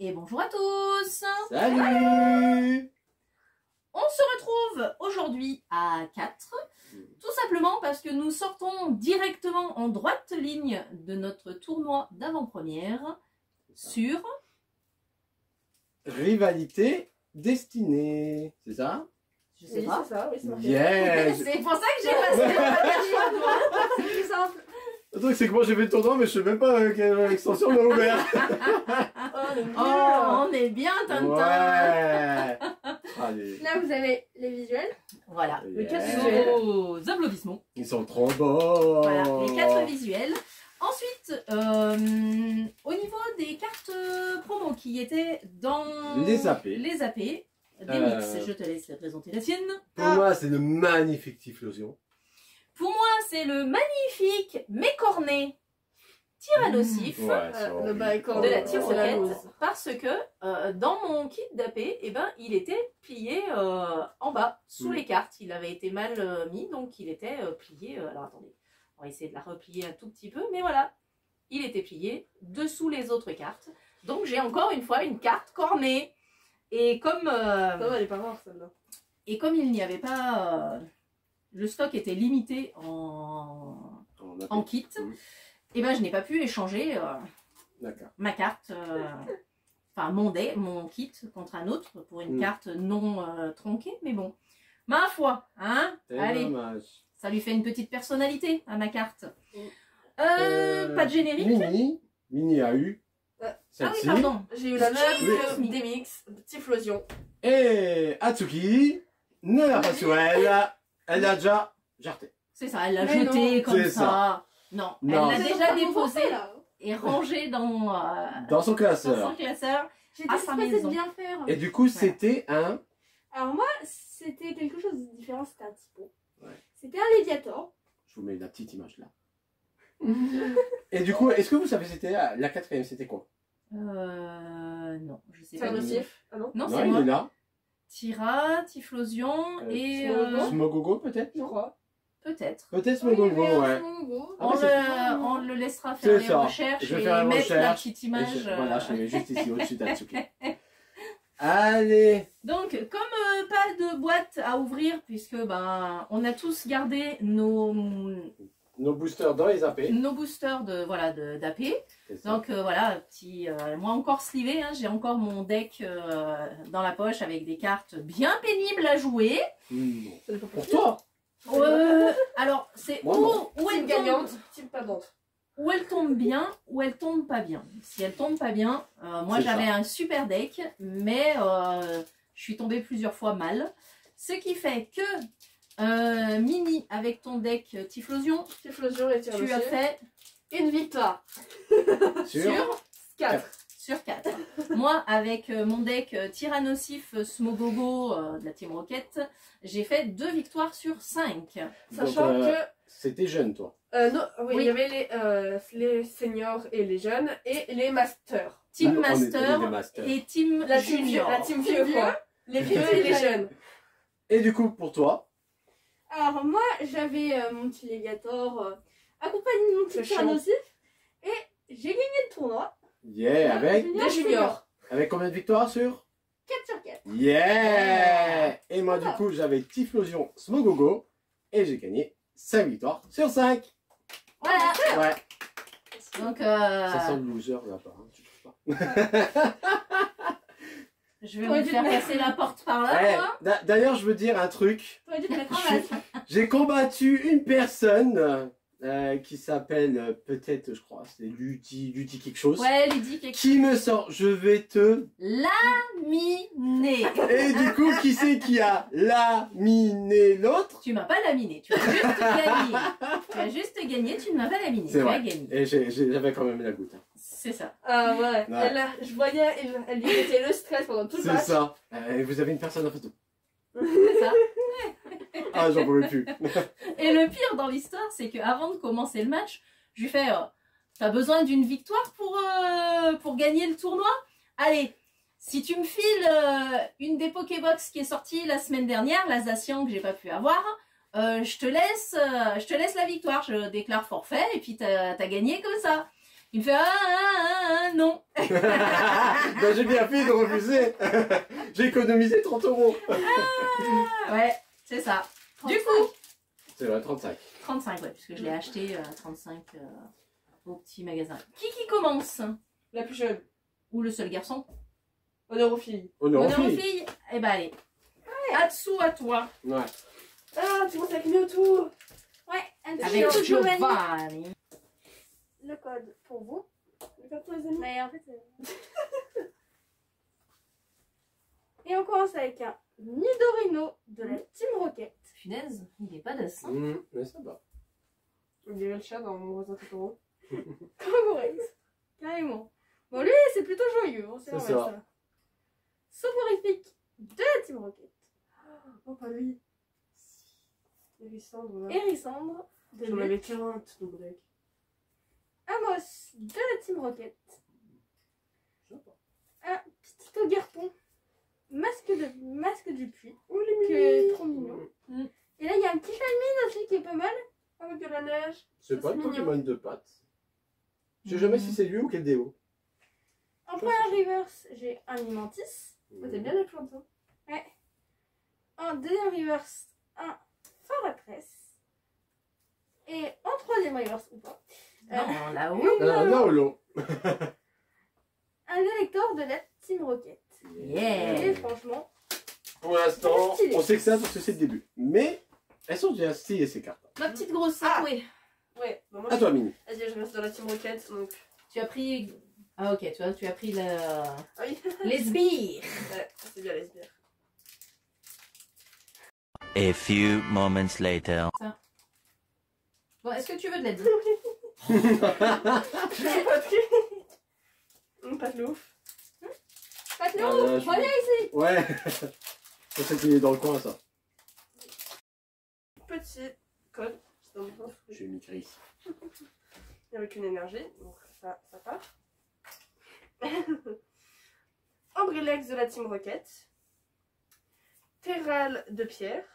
et bonjour à tous. Salut. On se retrouve aujourd'hui à 4, tout simplement parce que nous sortons directement en droite ligne de notre tournoi d'avant-première sur... Rivalité destinée, c'est ça? Je sais pas. C'est ça, oui, c'est marqué. Yes. C'est pour ça que j'ai passé C'est plus simple. Le truc c'est que moi j'ai fait le tournoi mais je sais même pas quelle extension on a ouvert. Oh, on est bien, Tintin. Ouais. Allez. Là, vous avez les visuels. Voilà, Le Yes. 4 visuels. aux applaudissements. Ils sont trop beaux. Voilà, les 4 visuels. Ensuite, au niveau des cartes promo qui étaient dans Les AP. les AP, des mix, je te laisse présenter la tienne. Pour moi c'est le magnifique Typhlosion. Pour moi, c'est le magnifique mécorné tyrannosif Ouais, c'est le horrible. baïkor de la c'est la tyroquette loose. parce que dans mon kit d'AP, eh ben, il était plié en bas, sous les cartes. Il avait été mal mis, donc il était plié. Alors attendez, on va essayer de la replier un tout petit peu, mais voilà, il était plié dessous les autres cartes. Donc j'ai encore une fois une carte cornée. Et comme, Ça va, elle est pas morte celle-là. et comme il n'y avait pas... le stock était limité en kit, et ben je n'ai pas pu échanger D'accord. ma carte, enfin mon kit contre un autre pour une carte non tronquée, mais bon, ma foi, hein, C'est allez, dommage. ça lui fait une petite personnalité à ma carte. Pas de générique. Mini a eu. Ah oui, Celle-ci. pardon. J'ai eu la même Oui. des mix, Typhlosion. Et Atsuki ne l'a pas sur elle. Elle l'a déjà jarté. C'est ça, elle l'a Mais jeté non. comme C'est ça. Non, Non. elle l'a déjà déposé là. et rangé dans Dans son son classeur. classeur. J'ai À sa décidé de maison. bien faire. Et du coup, c'était un. Alors moi, c'était quelque chose de différent, c'était un typo. Ouais. C'était un Léviator. Je vous mets la petite image là. Et du coup, est-ce que vous savez, c'était la quatrième, c'était quoi? Non, je sais C'est un pas. nocif. Ah non, Non, Non, c'est il moi. est là. Tyra, Typhlosion et Smogogo. Smogogo peut-être? je crois. peut-être. Peut-être Smogogo, ouais. Ah, On le laissera faire C'est les ça. recherches Je vais et faire la mettre la recherche. petite image. Voilà, je mets juste ici, au-dessus d'Atsuki. Allez. Donc, comme pas de boîte à ouvrir, puisque ben on a tous gardé nos Nos boosters dans les AP. boosters de voilà d'AP. C'est ça. Donc voilà, petit, moi encore slivé, hein, j'ai encore mon deck dans la poche avec des cartes bien pénibles à jouer. Bon. Pour toi. Alors c'est Moi, non. où Team elle gagnante, tombe, team perdante. où elle tombe bien, ou elle tombe pas bien. Si elle tombe pas bien, moi C'est j'avais ça. un super deck, mais je suis tombée plusieurs fois mal. Ce qui fait que Mini, avec ton deck Typhlosion, Typhlosion et tu as Tyrannosif. fait Une victoire. Sur 4. sur 4. Moi, avec mon deck Tyrannosif Smogogo de la Team Rocket, j'ai fait 2 victoires sur 5. Sachant Donc, que c'était jeune, toi. non, oui, Oui. il y avait les seniors et les jeunes et les masters. Team On était Master des masters. et Team La team Junior. La team vieux, quoi. Les vieux et les jeunes. Et du coup, pour toi, Alors moi, j'avais mon petit Léviator accompagné de mon C'est petit chaud. Tyrannosif et j'ai gagné le tournoi. yeah, avec Les juniors. avec combien de victoires sur 4 sur 4. Yeah. Et moi, du Voilà. coup, j'avais Typhlosion Smogogo et j'ai gagné 5 victoires sur 5. Voilà. Ouais. Donc, Ça sent le loser là-bas, hein, tu trouves pas? je vais T'aurais vous dû faire te passer la porte par là, Eh, moi. D'ailleurs, je veux dire un truc. T'aurais dû te mettre en Je masque. J'ai combattu une personne qui s'appelle peut-être, je crois, c'est Lutti quelque chose. Ouais, Lydie, quelque chose. Qui me sort, je vais te... Laminé. Et du coup, qui c'est qui a laminé l'autre? Tu m'as pas laminé, tu as juste gagné. Tu as juste gagné, tu ne m'as pas laminé. C'est Tu as vrai. gagné. Et j'avais quand même la goutte. Hein. C'est ça. Ah ouais. Ouais. Je voyais, elle lui mettait le stress pendant tout le C'est match. ça. Vous avez une personne en photo. C'est ça. Ah, j'en pouvais plus. Et le pire dans l'histoire, c'est qu'avant de commencer le match, je lui fais t'as besoin d'une victoire pour gagner le tournoi? Allez, si tu me files une des Pokébox qui est sortie la semaine dernière, l'Alsacien que j'ai pas pu avoir, je te laisse la victoire, je déclare forfait et puis t'as gagné comme ça. Il me fait non. Ben, j'ai bien fait de refuser. J'ai économisé 30 €. Ouais, c'est ça. Du 35. coup, C'est vrai, 35. 35, ouais, puisque je l'ai acheté à 35 au petit magasin. Qui commence? La plus jeune. Ou le seul garçon? Honneur aux filles. Honneur aux Honneur aux filles. filles? Eh ben allez. Atsu à toi. Ouais. Ah, tu commences avec Mewtwo. Ouais, un petit Avec Giovanni. Giovanni. Le code pour vous. Le code pour les amis. Mais en fait, et on commence avec un Nidorino de la Team Rocket. Punaise, il est pas d'as. Mais ça va. On dirait le chat dans mon voisin Totoro. Correct. Carrément. Bon, lui, c'est plutôt joyeux. Hein, C'est vrai, ça. Soporifique de la Team Rocket. Oh, pas lui. Hérissandre, là. Hérissandre de J'en Lutte. avais 40 dans mon deck. Amos de la Team Rocket. Sympa. Un petit Ogerpon. Masque du puits. Oh, les Qui mignons. est trop mignon. Mm. Et là, il y a un petit Chalmine aussi qui est pas mal. Avec de la neige. C'est Ça, pas c'est le mignon. Pokémon de pattes. Je sais jamais si c'est lui ou quel déo. En Ça, première c'est reverse, j'ai un Imantis. Oh, t'aimes bien les plantes, hein. En deuxième reverse, un Faratress. Et en troisième reverse, ou pas, Non, là-haut. Naolo. un électeur de la Team Rocket. Et Yeah. franchement, Pour l'instant, Stylé. on sait que ça parce que c'est le début. Mais elles sont déjà stylées ces cartes. Ma petite grosse Ah. oui. Ouais, bah, moi, À toi, Mini. Vas-y, je reste dans la Team Rocket, donc. Tu as pris. Ah, ok, tu vois, tu as pris la. Ah oui. Les sbires. Ouais, c'est bien les sbires. A few moments later. Bon, est-ce que tu veux de l'aide? Pas de ouf. Patron, Ah, là, je- reviens ici. Ouais. Ça, c'est qu'il est dans le coin, ça. Petit code. C'est dans le sens où J'ai mis Chris. avec une énergie, donc ça part. Ambrilex de la Team Rocket. Terral de pierre.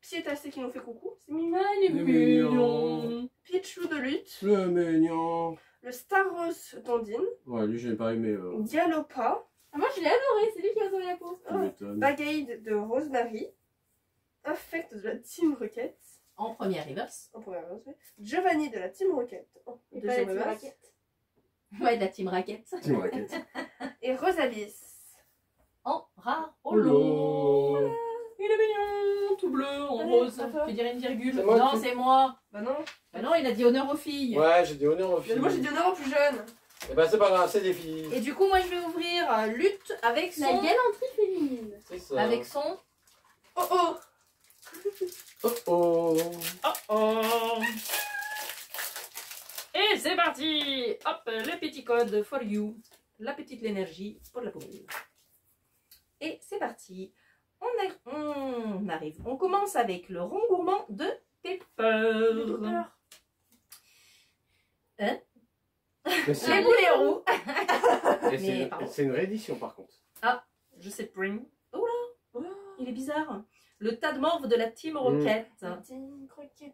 Piétacé qui nous fait coucou, c'est mignon. Ah, il est Il est mignon. mignon. Pichou de lutte. Le mignon. Le Staros d'Ondine. Ouais, lui, j'ai pas aimé. Dialopa. Ah, moi, je l'ai adoré, c'est lui qui m'a sauvé la peau. Tu m'étonnes. Bagade de Rosemary. Affect de la Team Rocket. En première reverse. En première version. Giovanni de la Team Rocket. En Et pas la deuxième Team version. Rocket. Ouais, de la team raquette. Tu me raquettes. Et Rosalis. En rare Holo. holo. Il est mignon, tout bleu, en Allez, rose. à toi. Tu dirais une virgule. C'est moi Non, qui- c'est moi. Bah non. Bah non, il a dit honneur aux filles. Ouais, j'ai des honneurs aux filles. Moi j'ai dit honneur aux plus jeunes. Eh ben, c'est pas grave, c'est des filles. Et du coup, moi, je vais ouvrir lutte avec La son. galanterie féminine. C'est ça. Avec son. Oh oh. Oh oh. Oh oh. Et c'est parti. Hop, le petit code for you. La petite l'énergie pour la poubelle. Et c'est parti. On arrive. On commence avec le rond gourmand de Pepper. Mais c'est- Les boulets roux. Et c'est Mais, une- pardon. c'est une réédition par contre. Je sais bring. Oh là, il est bizarre. Le tas de morve de la Team Rocket. Team Rocket.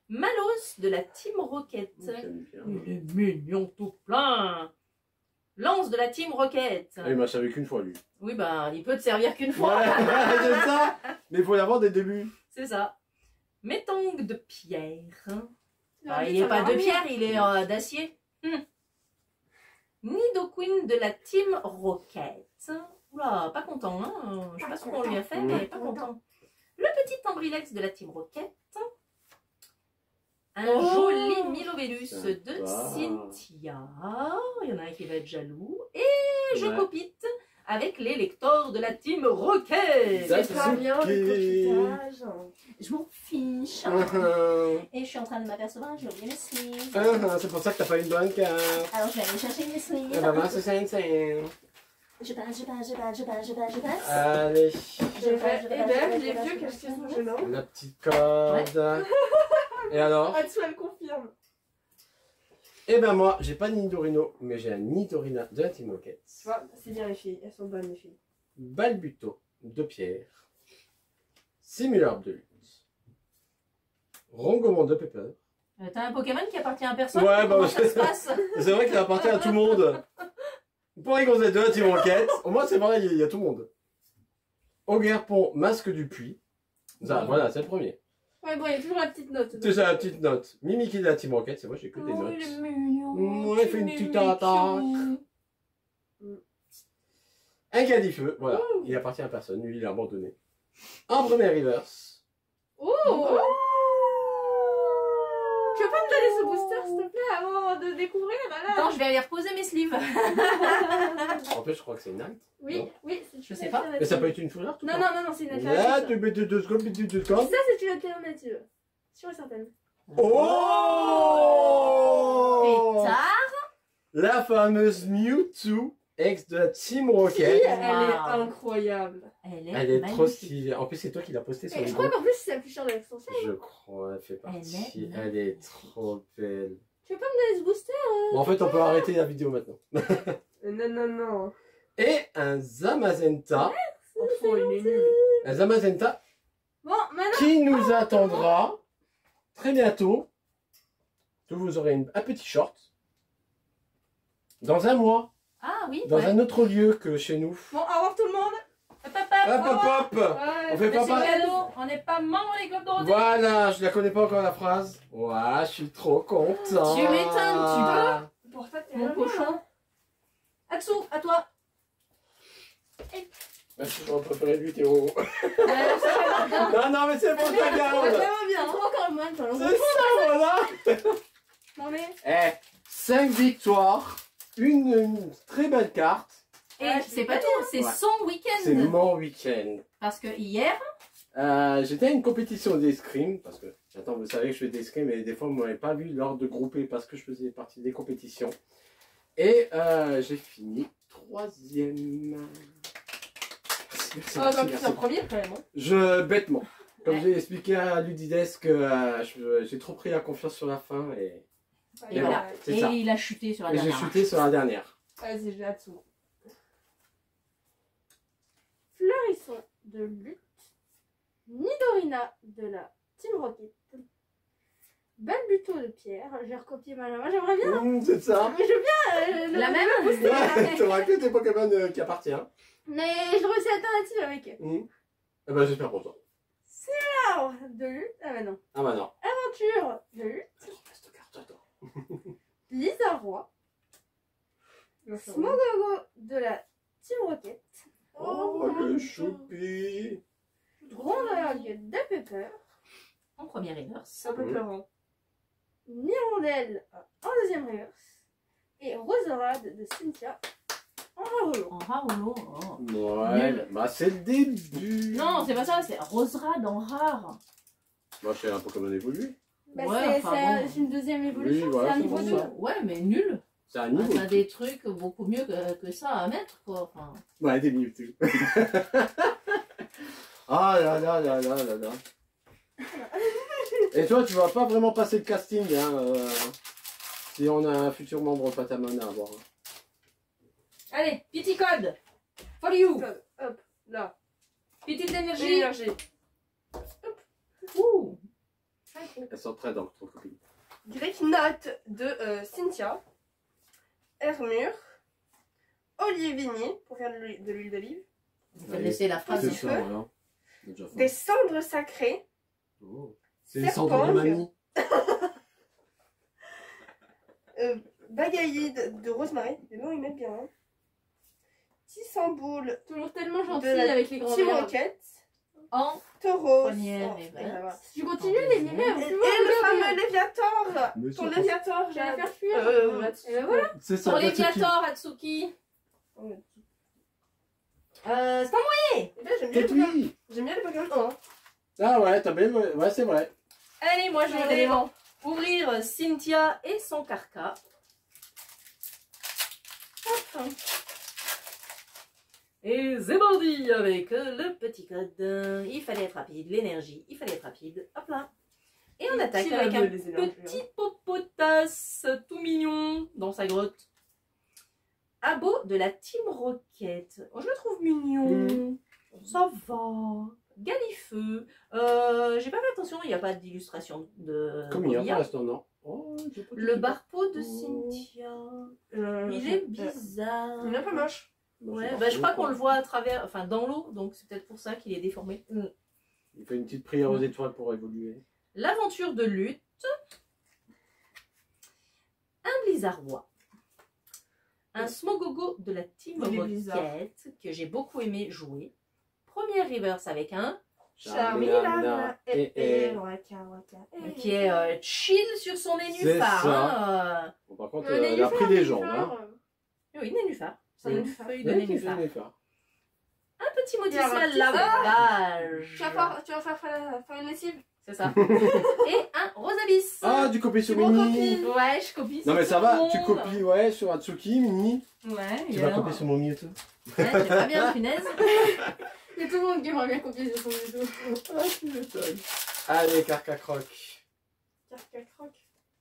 Malos de la Team Rocket. J'aime bien. Il est mignon tout plein. Lance de la Team Rocket. Ah, il m'a servi qu'une fois lui. Oui, ben, il peut te servir qu'une Ouais, fois. c'est ça. Mais il faut l'avoir dès le début. C'est ça. Métang de pierre. Non, Ah, mais il ça n'est pas va de revenir. pierre, il est d'acier. Nidoqueen de la Team Rocket. Oula, pas content, hein. Je sais pas ce qu'on lui a fait, mais pas content. Le petit Ambrilex de la Team Rocket. Un Oh. joli Milovellus de Sympa. Cynthia. Il y en a un qui va être jaloux. Et je Ouais. copite avec les lecteurs de la Team Rocket. Ça, C'est pas bien le copitage. Je m'en fiche. Ah, Et je suis en train de m'apercevoir, j'ai oublié mes sleeves. ah, c'est pour ça que t'as pas une bonne carte. Alors je vais aller chercher mes sleeves. Eh ben, voilà, c'est ça. Je passe. Allez, J'ai fait Hébert, les vieux qu'est-ce qu'ils sont gênants. la petite corde. Et alors? Ah, tu elle confirme. Eh ben moi, j'ai pas de Nidorino, mais j'ai un Nidorina de la Team Rocket. Tu vois, c'est bien les filles, elles sont bonnes les filles. Balbuto de pierre. Simulard de lutte. Rongomon de Pepper. T'as un Pokémon qui appartient à personne? Ouais, Comment bah, ça se passe? C'est vrai qu'il appartient à tout le monde. Pour les gonzesses de la Team Rocket, au moins c'est pareil, il y a tout le monde. Auguerre Pont, Masque du Puits. Ça, Oui. voilà, c'est le premier. Ouais, bon, il y a toujours la petite note. C'est ça la petite note. Mimiki de la Team Rocket, c'est moi, j'ai que des Oh, notes. il est mignon. Ouais, il fait une petite attaque. Un Califeu, voilà. Il appartient à personne, lui il est abandonné. En premier reverse. Oh, tu veux pas me donner ce booster, s'il te plaît, avant de découvrir là? Attends, je vais aller reposer mes sleeves. En fait, je crois que c'est une night. Oui, Non. oui, c'est Je sais pas. Mais ça peut être une fourrure tout Non, le non, temps. non, non, c'est une Là, alternative. tu mets 2 secondes, puis 2 Ça, secondes. c'est une alternative. Sûre et certaine. Oh Pétard. La fameuse Mewtwo, ex de la Team Rocket. Elle est Wow. incroyable. Elle est, Elle est trop magnifique. stylée. En plus, c'est toi qui l'as posté sur Et le je crois groupe. qu'en plus, c'est la plus chère de l'extension. Je crois, elle fait partie. Elle est Elle est trop belle. Tu veux pas me donner ce booster? Bon, en fait, on peut arrêter la vidéo maintenant. Non, non, non. Et un Zamazenta. Oh, il est nul. Un Zamazenta Bon, maintenant. qui nous attendra très bientôt. Vous aurez un petit short. Dans un mois. Ah oui. Dans ouais. un autre lieu que chez nous. Bon, au revoir tout le monde. Hop, hop, hop. Hop, hop, hop. Ouais, On fait Mais pas c'est pareil. cadeau. On n'est pas membres des clubs de Rosé. Voilà, je la connais pas encore la phrase. Ouais, je suis trop content. Tu m'étonnes, tu vois. Pour ça, t'es Mon là. cochon. Atsu, à toi. Merci, j'aurais préféré lui, Théo. Alors, ça va bien. Non, non, mais c'est pour ta Ça garde. va bien. Trop encore mal, toi. C'est ça, voilà. Non, mais. 5 victoires, une très belle carte. Et Ouais, c'est pas tout, c'est Ouais. son C'est week-end. mon week-end. Parce que hier, J'étais à une compétition d'escrime, parce que, attends, vous savez que je fais d'escrime, et des fois, vous m'avez pas vu lors de groupés, parce que je faisais partie des compétitions. Et j'ai fini 3e. Merci, Ah, merci, bah, merci. c'est en premier quand même. Hein. Bêtement. Comme Ouais. j'ai expliqué à Ludidesk, j'ai trop pris la confiance sur la fin, et et voilà. c'est Et ça. il a chuté sur la Et j'ai dernière. chuté sur la dernière. Vas-y, j'ai hâte. Fleurissant de lutte. Nidorina de la Team Rocket. Balbuto de pierre. J'ai recopié ma main. J'aimerais bien. C'est ça. Mais je veux bien. La même. Ouais, t'auras que tes Pokémon qui appartiennent. Mais je réussis alternative avec. Eh ben, j'espère pour toi. Alors, de lutte. Ah bah non. Ah bah non. Aventure de lutte. Reste carte, attends. Lizarrois. Smogogo de la Team Rocket. Oh, le choupi. Grondorgue de Pepper. En premier reverse. Un peu pleurant. Nirondelle en deuxième reverse. Et Roserade de Cynthia en relo. En rare ou lourd. Oh. Ouais, Nul. bah c'est le début. Non, c'est pas ça, c'est Roserade en rare. Moi, c'est un Pokémon évolué. Bah, Ouais, c'est enfin bon. c'est une deuxième évolution, Oui, voilà, c'est un c'est niveau pour 2. ça. Ouais, mais nul. C'est un On niveau. a des trucs beaucoup mieux que ça à mettre, quoi. Enfin, Ouais, des Mewtwo. Ah là là là là là là. Et toi, tu vas pas vraiment passer le casting, hein, si on a un futur membre Patamon à avoir. allez, petit code. For you. Hop, là. Petite énergie. Énergie. Ouh. Elle s'entraide dans ton copine. Great Note de Cynthia. Hermure. Olivier Vigny pour faire de l'huile d'olive. Vous pouvez laisser la phrase. C'est Petit ça, feu. voilà. On a déjà fait. Des cendres sacrées. Oh. C'est les cendres de Serpent. mamie. Bagaïde de Rosemary. Les noms ils mettent bien. Hein. Tissamboule Toujours tellement gentil de la avec les grands Team verres. Rocket. En Taureau. Première et et voilà. Tu continues les mimer. Et le fameux Léviator. Mais Ton ça, Léviator, J'allais faire fuir. Matsuki. Et ben voilà. c'est ça. Pour les Natsuki. Viator, Atsuki. Ouais. C'est pas moi. Et là, j'aime bien les Pokémon. Tetui. J'aime bien les Pokémon 1. Ah ouais, t'as bien. Ouais, c'est vrai. Allez, moi je Ouais, vais élément. ouvrir Cynthia et son carca. Hop. Et c'est parti avec le petit code. Il fallait être rapide, l'énergie, il fallait être rapide. Hop là. Et on attaque Qui avec va un me les énergies, petit popotasse tout mignon dans sa grotte. Abo de la Team Rocket. Oh, je le trouve mignon. Ça va. Galifeu. J'ai pas fait attention, il n'y a pas d'illustration de Comme hier pour Comilla. l'instant, non. Oh, j'ai pas Le tout barpeau de Cynthia. Il est bizarre. Il est un peu moche. Ouais, bah, je crois qu'on le voit à travers, enfin dans l'eau, donc c'est peut-être pour ça qu'il est déformé. Il fait une petite prière aux étoiles pour évoluer. L'aventure de lutte. Un blizzardois. Un smogogo de la team Il est bizarre. Rocket que j'ai beaucoup aimé jouer. Première reverse avec un Charmilana qui est chill sur son C'est nénuphar. ça. Hein, Bon, par contre, Le il a pris des jambes. nénuphar, Hein. Oui, nénuphar. C'est une Nénuphar. feuille de Oui, c'est nénuphar. nénuphar. Un petit Il y a un motisseau petit- lavage. Tu vas faire une lessive. C'est ça. Et un rosabis. Ah, tu copies sur Tu me Mini. recopies. Ouais, je copie. Non, sur mais tout ça le va, monde. tu copies ouais, sur Atsuki, Mini. Ouais, Tu et vas alors copier sur mon Mewtwo. Ouais, j'ai pas bien, punaise. Il y a tout le monde qui aimerait bien copier de son vidéo. Ah, tu m'étonnes. Allez, Carcacroc. Carcacroc.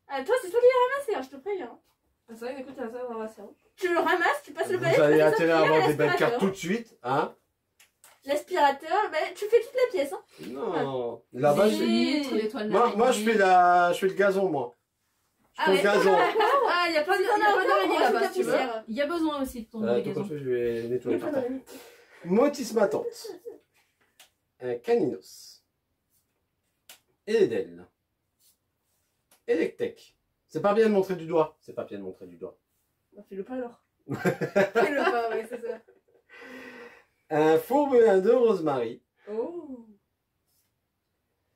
Ah, toi, c'est toi qui l'as ramassé, hein, je te préviens. Ah, c'est vrai, écoute, ça va ramasser. Tu le ramasses, tu passes le Vous balai, tu allez passes atterrir à l'aspirateur, avoir des belles cartes l'aspirateur. tout de suite, hein? L'aspirateur, bah, tu fais toute la pièce. Hein. Non. Là-bas, Des je... litres, l'étoile moi je fais le gazon, moi. Je Ah fais ouais. le gazon. Ah, il y a plein Si t'en as encore, d'araignées on là-bas, rajoute si tu la veux. poussière. Il y a besoin aussi de ton Tout gazon. comme ça, je vais nettoyer par terre. Motis matante. Un caninos. Eledel. Electek. C'est pas bien de montrer du doigt. C'est pas bien de montrer du doigt. Bah, fais-le pas alors. Fais-le pas, ouais, c'est ça. Un fourbelin de Rosemary. Oh.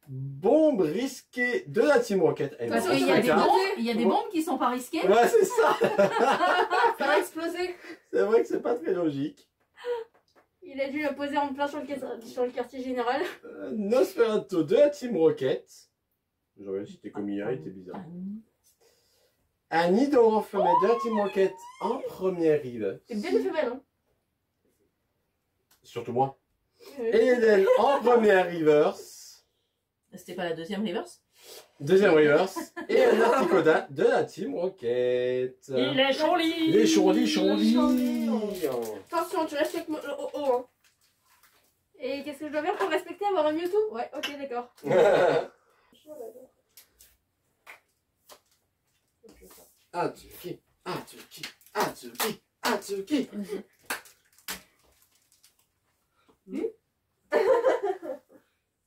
Bombe risquée de la Team Rocket. Elle Parce me qu'il y a reste des un bombes, quart. il y a des bombes qui sont pas risquées. Ouais, c'est ça. Ça va exploser. C'est vrai que c'est pas très logique. Il a dû la poser en plein sur le quartier général. Nosferatu de la Team Rocket. J'aurais dit c'était comme hier, il était bizarre. Un Nidoran femelle de la Team Rocket en première rive. C'est bien de fait mal, hein. Surtout moi. Eledel en première reverse. C'était pas la deuxième reverse. Deuxième reverse. Et un Articoda de la Team Rocket. est joli. Les chorlis. Attention, tu respectes le haut, hein. Et qu'est-ce que je dois faire pour respecter avoir un Mewtwo? Ouais, ok, d'accord. Atsuki. Atsuki.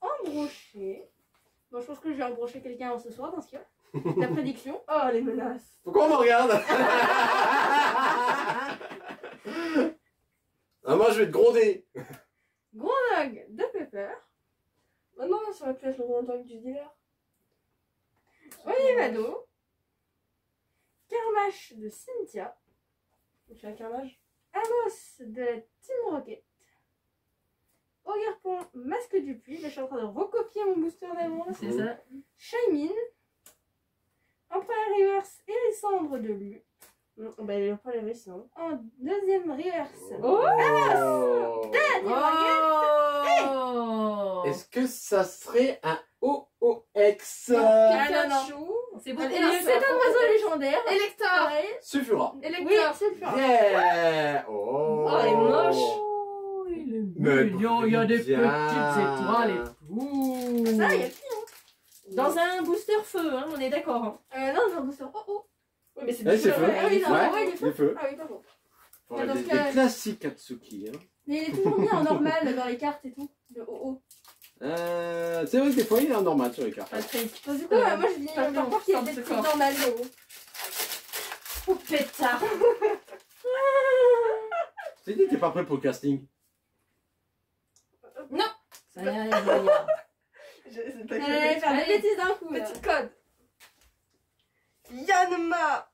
Embrocher. Bon, je pense que je vais embrocher quelqu'un ce soir dans ce cas. La prédiction. Oh, les menaces. Pourquoi on me regarde? Ah, moi je vais te gronder. Grondog de Pepper. Oh non, ça aurait pu être le Grondog du dealer. Olivado. Carmache de Cynthia. Il fait un carnage. Amos de la Team Rocket. Ogarpon, Masque du Puits. Là, je suis en train de recopier mon booster d'amour. C'est ça. Shaymin. En première reverse, Elisandre de Lu. Bah, il est pas les risques, non. En deuxième reverse, Oh. Oh. Est-ce que ça serait un OOX Pikachu. C'est beau. Allez, C'est un oiseau légendaire. Elector. Pareil. Suffira. Oui, Elector. c'est le plus rare. Yeah. Oh. Oh, il est moche. Oh, il est Mais mignon, il y a des bien. petites étoiles et tout. Ça, il y a pire. Dans un booster feu, hein, on est d'accord. Hein. Non, c'est un booster. Oh, oh. Oui, mais c'est Ouais, c'est feu. Ah oui, non, Ouais, ouais, il est feu. les feux. Ah oui, pardon. Ouais, dans des, ce cas- des classiques Atsuki. Hein. Mais il est toujours mis en normal dans les cartes et tout. De oh, oh. C'est vrai que des fois il est en normal sur les cartes. Patrick. Donc, du coup, moi, je dis encore qu'il est peut-être plus normal. Mais bon. Oh pétard. T'as dit que t'es pas prêt pour le casting. Ça y est, y a. Allez, faire des bêtises d'un coup. là. Petit code. Yanma.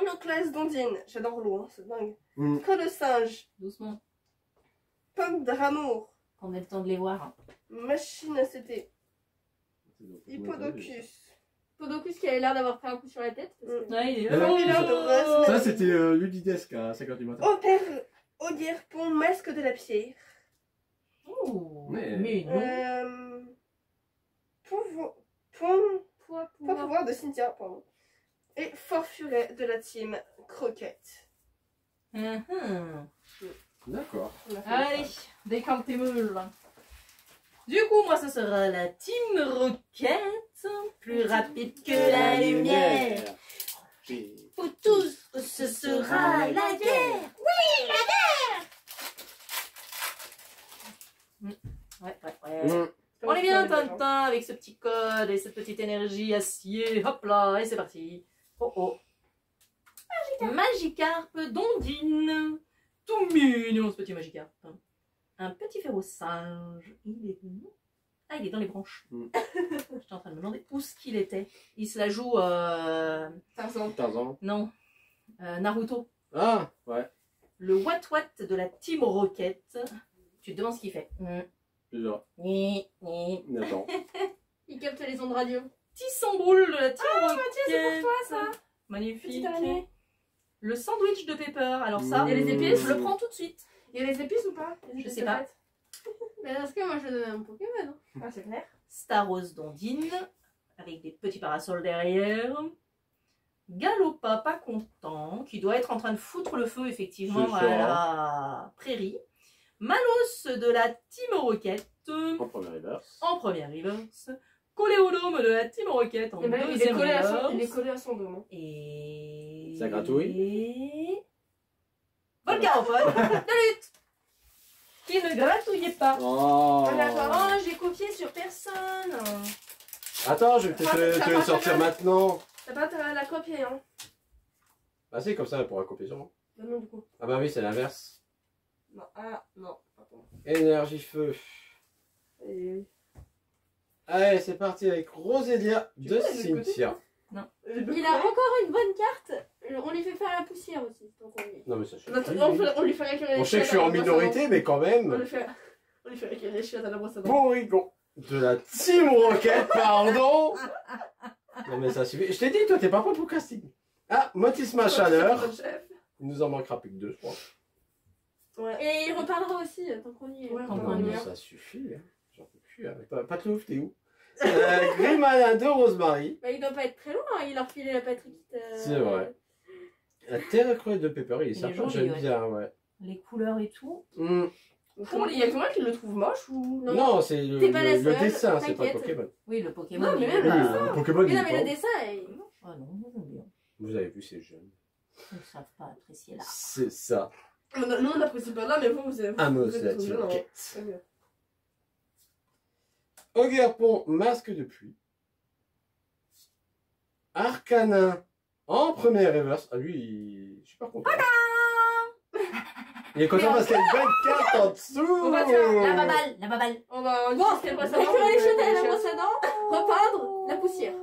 Une classe d'ondine. J'adore l'eau, hein, c'est dingue. Mm. Code singe. Doucement, Pomme d'amour. qu'on ait le temps de les voir. Hein. Machine à CT. Hippodocus. Podocus qui avait l'air d'avoir pris un coup sur la tête. Parce que... Ouais, il est Alors, Oh. ça c'était Ludidesque à 5h du matin. Opère. Oguerpon, masque de la pierre. Oh, Mais- mais non. Pas pouvoir de Cynthia, pardon. Et Fort Furet de la team Croquette. Mhm. D'accord. On a fait Allez, ça. décante tes meules. Du coup, moi, ce sera la Team Rocket, plus rapide que la lumière. Pour tous, ce sera la guerre. Ouais. On est bien, Tintin, avec ce petit code et cette petite énergie acier. Hop là, et c'est parti. Oh. Magikarp d'Ondine. Tout mignon, ce petit Magikarp. Un petit férocinge. Il est où? Ah, il est dans les branches. J'étais en train de me demander où ce qu'il était. Il se la joue... Tarzan. Non. Naruto. Ah, ouais. Le What de la Team Rocket. Tu te demandes ce qu'il fait. Plusieurs. Attends. Il capte les ondes radio. Petit samboule de la Team Rocket. Mathieu, c'est pour toi, ça. Magnifique. Petite araignée. Le sandwich de Pepper. Alors ça, Et les épices, je le prends tout de suite. Il y a les épices ou pas? Je sais pas. Mais parce que moi, je donne un Pokémon. Ah, c'est clair. Staros d'Ondine, avec des petits parasols derrière. Galopa pas content, qui doit être en train de foutre le feu effectivement C'est à ça. la prairie. Malos de la Team Rocket En première reverse. en première reverse. Coléodome de la Team Rocket en Il est deuxième collé à son, reverse. il est collé à son dos, non? Et... Ça gratouille. Volcarophone de lutte qui ne gratouillait pas. Oh. Oh, j'ai copié sur personne. Attends, je vais peut-être te le sortir maintenant. T'as pas intérêt à la copier, hein? Ah si, comme ça, elle pourra copier sur moi. Bah non, du coup. Ah bah oui, c'est l'inverse. Non, ah, non. Attends. Énergie feu. Et... Allez, c'est parti avec Rosélia de vois, elle est de Cynthia. Il a encore une bonne carte. On lui fait faire la poussière aussi. Donc on lui... Non mais ça suffit. On lui fait récupérer les On sait que je suis chiottes à en la brosse à dents. minorité, mais quand On même. lui fait récupérer les chiottes à la brosse à dents. Bourrigon de la Team Rocket, pardon. Non mais ça suffit. Je t'ai dit, toi, t'es pas prêt pour le casting. Ah, Motisma Chaleur. Chef. Il nous en manquera plus que 2, je crois. Ouais. Et il reparlera aussi tant qu'on y est. Ouais, Tant Non, qu'on y mais est. ça suffit. Hein. J'en peux plus. Hein. Pas de ouf, t'es où Grimalin de Rosemary. Bah, il doit pas être très loin. Il a refilé la Patrick. C'est vrai. La terre crue de Pepper, il est Il est sympa, joli, j'aime ouais. bien, ouais. Les couleurs et tout. Hmm. Il y a que moi qui le trouve moche ou. Non, c'est T'es pas la le seule, dessin, c'est pas le t'inquiète. Pokémon. Oui, le Pokémon. Non, mais il est même là. le Oui, le Pokémon, Mais il non, est mais le pas. dessin, il... Ah non, j'aime bien. Vous avez vu, c'est jeune. Ils ne savent pas apprécier l'art. C'est ça. Nous on n'apprécie pas là, mais vous êtes. Amos, vous êtes la trop Team jeune, hein. Rocket. Très bien. Ogerpon, masque de pluie. Arcanin, en première reverse. Ah, lui, je suis pas content. Il est content parce qu'il y a une belle carte en dessous. On va faire La babale. On va Bon, juste brosse à récupérer dents, les chiottes à la chiottes. brosse à dents, repeindre la poussière.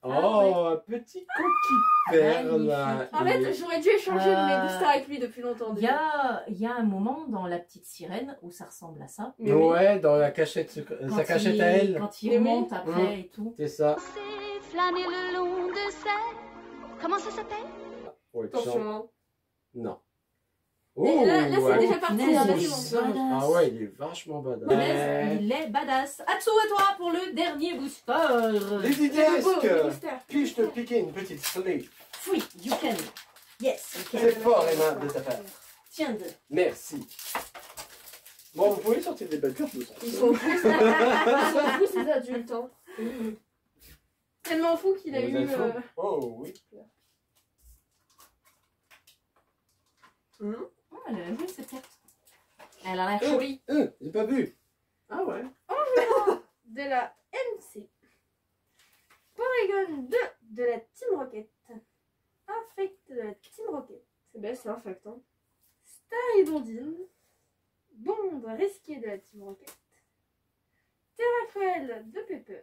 Oh, un petit coquille perle. Magnifique. En fait, j'aurais dû échanger mes boosters avec lui depuis longtemps. Il déjà. y a un moment dans La Petite Sirène où ça ressemble à ça. Mais oui. Ouais, dans la cachette, sa cachette à elle. Quand il Mais oui. remonte après et tout. C'est ça. C'est flâner le long de cette... Comment ça s'appelle? Ouais, Attention, hein. Non. Et là, c'est ouais. déjà parti. Punaise, là, il est bâtiment. badass. Ah ouais, il est vachement badass. Punaise, il est badass. Atsu à toi pour le dernier booster. Les C'est idées, beau, le que booster. puis-je te piquer une petite sleeve? Free, you can. Yes, you C'est can. fort, Emma, de ta part. Tiens de. Merci. Bon, vous pouvez sortir des belles cartes, vous Ils sont fous, ils sont fous ces adultes. Hein. Tellement fou qu'il a Vous eu... êtes fous. Oh oui. Oh, elle a joué cette carte. Elle a l'air jolie. J'ai pas vu. Ah ouais. de la MC. Porygon 2 de la Team Rocket. Infect de la Team Rocket. C'est belle, c'est infect. Hein. Staridondine. Bombe risquée de la Team Rocket. Terra Cruel de Pepper.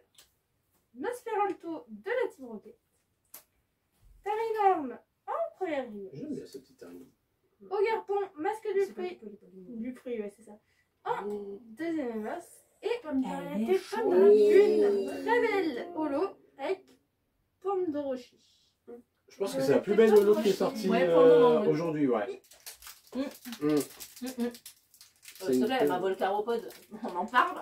Nosferalto de la Team Rocket. Tarinorm en première ligne. J'aime bien ce petit terme. Ogerpon, masque du C'est pas fruit. du Du fruit, ouais, c'est ça. En deuxième masse. Et Elle est une jolie. très belle holo avec pomme de rocher. Je pense que c'est la plus belle holo qui est sortie Ouais, pour le moment, oui. aujourd'hui, ouais. S'il te plaît, ma Volcaropode, on en parle.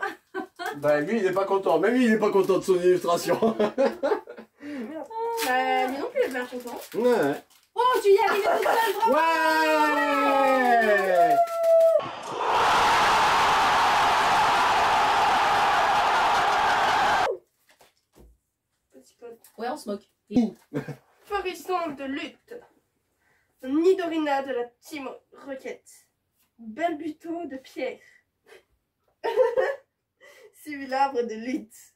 Bah lui, il est pas content. Même lui, il est pas content de son illustration. Bah, lui non plus, il est bien content. Ouais. Oh, tu y es arrivé toute seule, bravo. Ouais. de lutte. Nidorina de la Team Rocket. Balbuto de Pierre. Simulabre de lutte.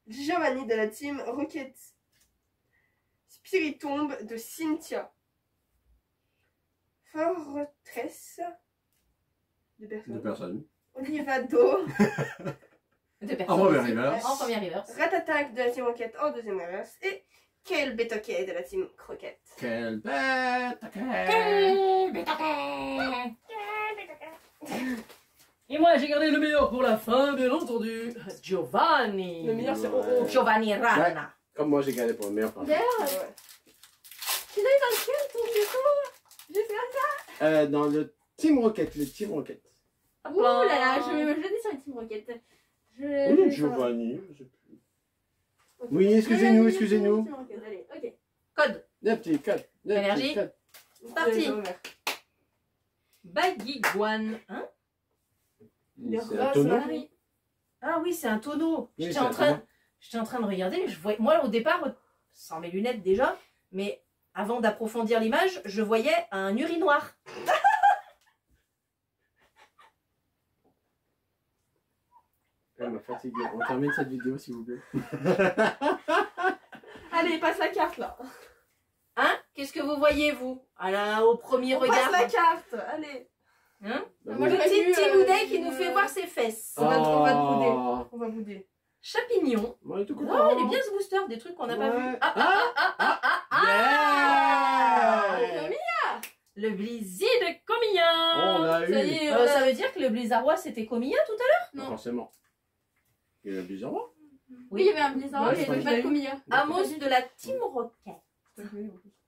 Giovanni de la Team Rocket. Spiritombe de Cynthia. Fortress de Deux personnes. personnes. Olivado. Deux personnes. En première reverse. En première reverse. Ratatak de la Team Rocket en deuxième reverse. Et Kel Betoquet de la Team Croquette. Quelle bête! Quelle... Et moi, j'ai gardé le meilleur pour la fin, bien entendu. Giovanni. Le meilleur, c'est Ouais. Oro. Giovanni Rana. Comme moi, j'ai gagné pour le meilleur. D'ailleurs, Ouais. tu l'as eu dans lequel ton défaut Jusqu'à Dans le Team Rocket, le Team Rocket. Ouh là là, je vais me jeter sur les Team Rocket. Oui, Giovanni, je sais plus. Oui, excusez-nous, excusez-nous. Team Rocket, allez, ok. Code. Le petit code. le Énergie. petit code. C'est parti. Ouais. Bagiguan. Hein? C'est un tonneau. Ah oui, c'est un tonneau. Oui, J'étais c'est en un train, tonneau. j'étais en train de regarder, mais je voyais, moi au départ, sans mes lunettes déjà, mais avant d'approfondir l'image, je voyais un urinoir. Elle m'a fatigué. On termine cette vidéo, s'il vous plaît. Allez, passe la carte là. Hein? Qu'est-ce que vous voyez, vous? Au premier On regard. passe la carte. Allez. Hein? Bah, Moi, bon. Le j'aurais petit vu, Timoudet qui une- nous fait voir ses fesses. On va bouder. Oh. On va bouder. Champignon. Moi, il est tout Oh, content. il est bien ce booster, des trucs qu'on n'a pas Ouais. vus. Yeah. Le Blizzy de Comilla. On l'a Ça y eu. est, Ça veut dire que le Blizzardois c'était Comilla tout à l'heure? Non. Forcément. Il y a plusieurs mois. Oui, il y avait un blizzard, Ouais, il y avait je pas de Comilla. Amos de la Team Rocket.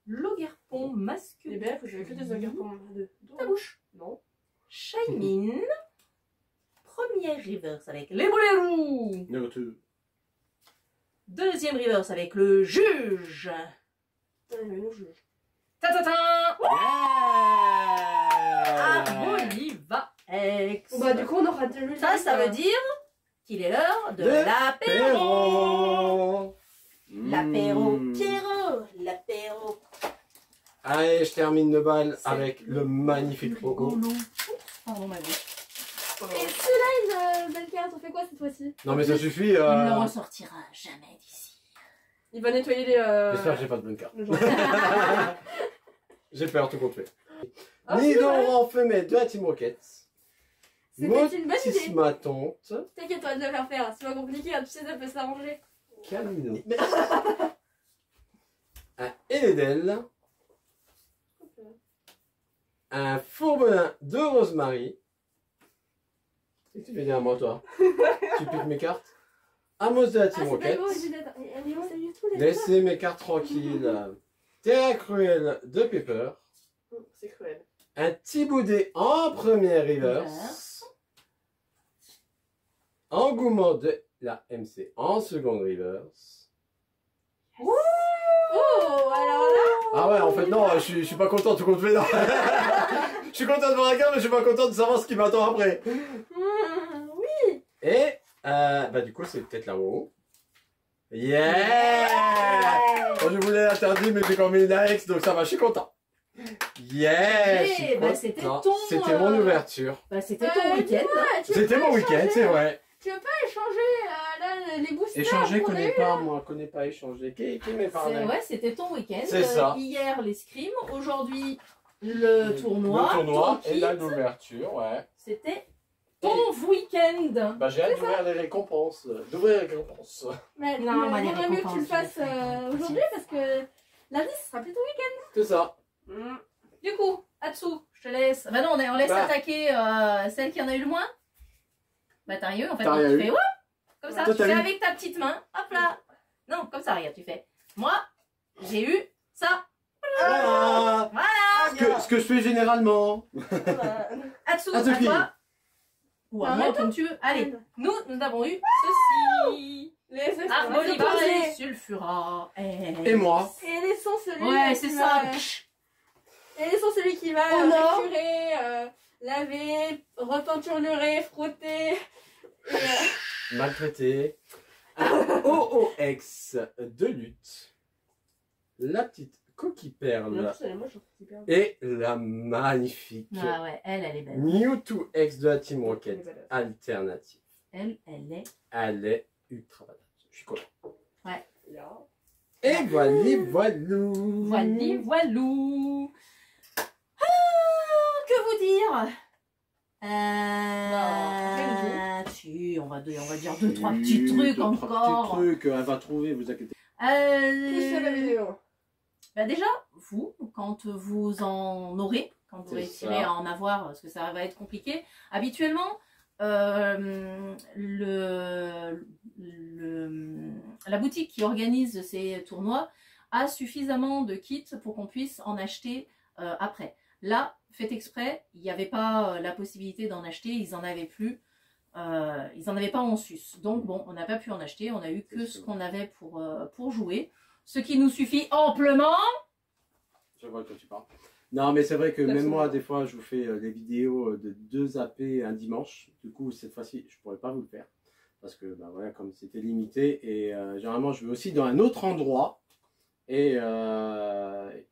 Logerpon Les masculin. BF, j'avais fait des ogres pour de. Ta bouche. Non. Shaymin. Première reverse avec les boulets roux. Numéro 2. Deuxième reverse avec le juge. Ta-ta-ta. Aboliva X. Bon, bah, du coup, on aura deux. Ça veut dire qu'il est l'heure de De l'apéro. L'apéro Mmh. Pierrot. L'apéro. Allez, je termine le bal C'est avec le magnifique logo. Pardon, ma bouche. Et celui-là, une belle carte, on fait quoi cette fois-ci? Non, mais ça suffit. Il ne ressortira jamais d'ici. Il va nettoyer les. J'espère que j'ai pas de bonne carte. le genre. J'ai peur, tout compte fait. Ah, Ni c'est vrai. en femelle de la Team Rocket. C'était une bonne idée. Motis ma tante. T'inquiète, on va te le faire faire. C'est pas compliqué, hein, tu sais, ça peut s'arranger. Camino. Un Eledel. Un Fourbelin de Rosemary. Qu'est-ce que tu fais derrière moi, toi? Tu piques mes cartes? Amos de la Ah, Team c'est pas Rocket. beau, Juliette. Elle est où, ça, du tout, les Laissez mes cartes tranquilles. Terra Cruelle de Pepper. C'est cruel. Un Thibaudé en première reverse. Engouement de la MC en seconde reverse. Oh, alors là. Ah ouais, en fait, non, je suis pas content, tout compte fait, non. Je suis content de voir la carte, mais je suis pas content de savoir ce qui m'attend après. Oui. Et, bah, du coup, c'est peut-être là-haut. Yeah! Bon, je voulais l'interdire, mais j'ai quand même une AX, donc ça va, je suis content. Yeah! je suis bah, content. c'était ton, C'était mon ouverture. Bah, c'était ton week-end. Ouais, tu veux C'était pas mon week-end, échanger- c'est vrai. Tu veux pas échanger là, les boosters Échanger, qu'on a connais eu, pas, là moi, connais pas échanger. Qui m'est parlé? Ouais, c'était ton week-end. C'est ça. Hier, l'escrime. Aujourd'hui, le tournoi. Le tournoi ton et là, kit. l'ouverture, ouais. C'était ton week-end. Bah, j'ai hâte d'ouvrir les récompenses. D'ouvrir les récompenses. Mais Non, il bah, les vaudrait mieux que tu le récompenses, fasses je les ferai. aujourd'hui parce que lundi ce sera plutôt week-end. C'est ça. Du coup, Atsu, je te laisse. Bah non, on laisse Bah. attaquer celle qui en a eu le moins. Bah t'as rien eu en fait. T'as Donc, rien tu eu. fais ouais. Comme ça, Toi, tu t'as fais eu. avec ta petite main. Hop là. Non, comme ça, regarde, tu fais. Moi, j'ai eu ça. Voilà. Voilà. Ce que je fais généralement. Atsu, à Atsuki. toi. Ou à Non, moi, attends. comme tu veux. Allez, nous avons eu ceci. Les Arboliva poser. et Sulfura. Et moi. Et laissons celui Ouais, c'est qui ça. va... Et laissons celui qui va Oh non. récurer, laver, repeinturer, frotter. Et, Maltraité. Un OOX de lutte. La petite Coquille En Perle. plus, elle est moche, super. Et la magnifique Ah ouais, elle est belle. Mewtwo X de la Team Elle est Rocket badass. alternative. Elle est. Elle est ultra badass. Je suis content. Là. Et voilà, voilou. Voili, voilou. Ah, que vous dire si, on va dire deux, trois petits trucs Deux, trois encore. petits trucs, elle va trouver, vous inquiétez. Poussez la vidéo. Bah déjà, vous, quand vous en aurez, quand vous C'est réussirez ça. à en avoir, parce que ça va être compliqué, habituellement, la boutique qui organise ces tournois a suffisamment de kits pour qu'on puisse en acheter après. Là, faites exprès, il n'y avait pas la possibilité d'en acheter, ils n'en avaient plus. Ils n'en avaient pas en sus. Donc bon, on n'a pas pu en acheter, on a eu que ce qu'on avait pour jouer. Ce qui nous suffit amplement. Je vois de quoi tu parles. Non, mais c'est vrai que même Absolument. moi, des fois, je vous fais des vidéos de 2 AP un dimanche. Du coup, cette fois-ci, je pourrais pas vous le faire. Parce que, bah voilà, comme c'était limité. Et généralement, je vais aussi dans un autre endroit. Et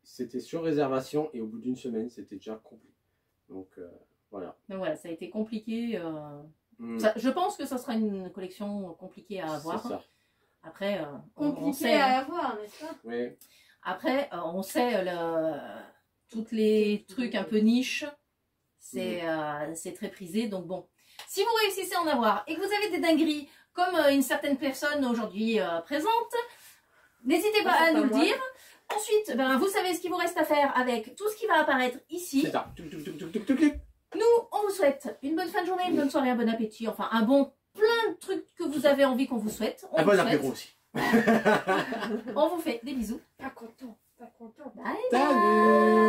c'était sur réservation. Et au bout d'une semaine, c'était déjà complet. Donc, voilà. Donc voilà, ça a été compliqué. Mm. Je pense que ça sera une collection compliquée à avoir. C'est ça. Après, on Compliqué sait, à avoir, n'est-ce pas? Oui. après, on sait toutes les trucs un peu niches, c'est très prisé. Donc bon, si vous réussissez à en avoir et que vous avez des dingueries comme une certaine personne aujourd'hui présente, n'hésitez pas à nous le dire. Ensuite, ben, vous savez ce qu'il vous reste à faire avec tout ce qui va apparaître ici. C'est ça. Tuc, tuc, tuc, tuc, tuc, tuc, tuc. Nous, on vous souhaite une bonne fin de journée, une bonne soirée, un bon appétit, enfin un bon plein de trucs que vous avez envie qu'on vous souhaite. On Un vous bon souhaite. apéro aussi. On vous fait des bisous. Pas content, pas content. Bye. Salut.